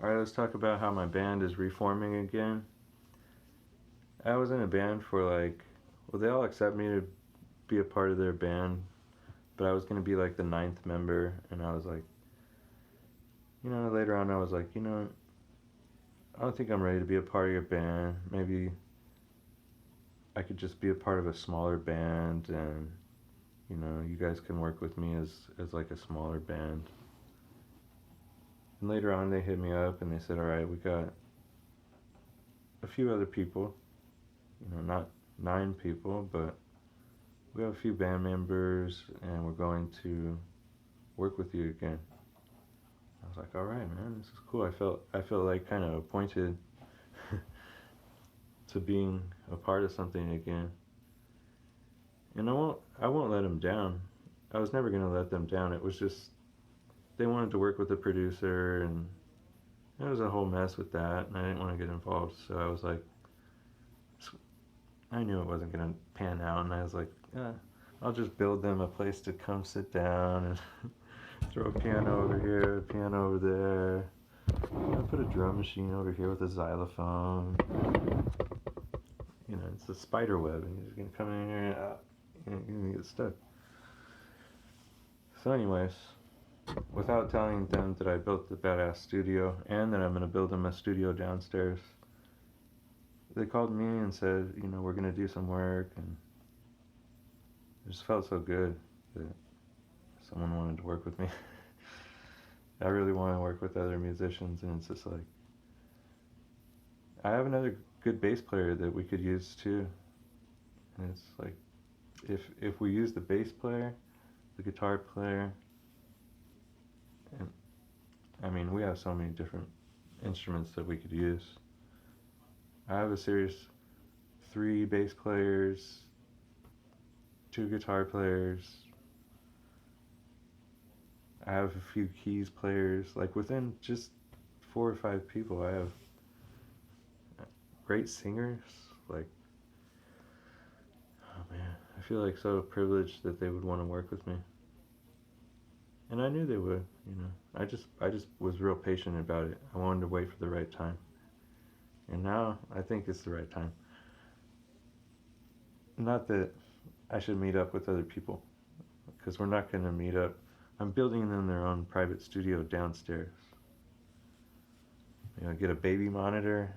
Alright, let's talk about how my band is reforming again. I was in a band for well, they all accept me to be a part of their band, but I was going to be like the 9th member, and I was like, later on I was like, I don't think I'm ready to be a part of your band. Maybe I could just be a part of a smaller band, and, you guys can work with me as like a smaller band. And later on they hit me up and they said, alright, we got a few other people, not 9 people, but we have a few band members and we're going to work with you again. I was like, alright, man, this is cool. I felt like kind of appointed to being a part of something again. And I won't let them down. I was never gonna let them down. It was just they wanted to work with the producer, and it was a whole mess with that, and I didn't want to get involved. So I was like, I knew it wasn't gonna pan out, and I was like, yeah, I'll just build them a place to come sit down and throw a piano over here, a piano over there. I'll put a drum machine over here with a xylophone. It's a spider web, and you're just gonna come in here and you're gonna get stuck. So anyways, without telling them that I built the badass studio and that I'm gonna build them a studio downstairs, they called me and said, we're gonna do some work, and it just felt so good that someone wanted to work with me. I really want to work with other musicians, and it's just like, I have another good bass player that we could use too. And it's like, if we use the bass player, the guitar player, and I mean, we have so many different instruments that we could use. I have a series 3 bass players, 2 guitar players. I have a few keys players. Like within just 4 or 5 people, I have great singers. Like, oh man, I feel like so privileged that they would want to work with me. And I knew they would, I just was real patient about it. I wanted to wait for the right time. And now I think it's the right time. Not that I should meet up with other people, because we're not going to meet up. I'm building them their own private studio downstairs. Get a baby monitor,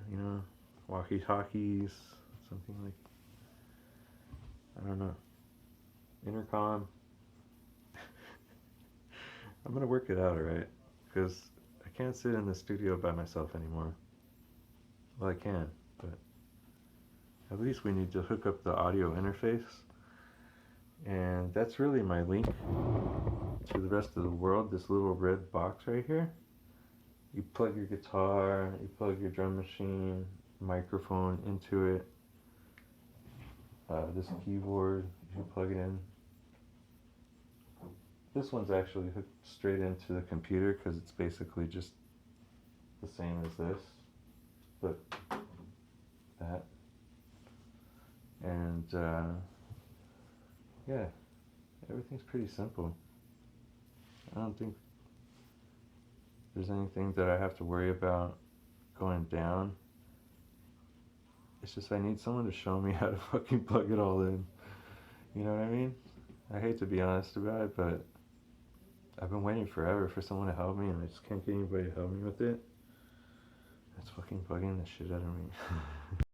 walkie-talkies, something like, I don't know, intercom. I'm gonna work it out, alright? Because I can't sit in the studio by myself anymore. Well, I can, but at least we need to hook up the audio interface. And that's really my link to the rest of the world, this little red box right here. You plug your guitar, you plug your drum machine, microphone into it. This keyboard, you plug it in. This one's actually hooked straight into the computer because it's basically just the same as this, but that. And yeah, everything's pretty simple. I don't think there's anything that I have to worry about going down. It's just I need someone to show me how to fucking plug it all in. You know what I mean? I hate to be honest about it, but I've been waiting forever for someone to help me, and I just can't get anybody to help me with it. It's fucking bugging the shit out of me.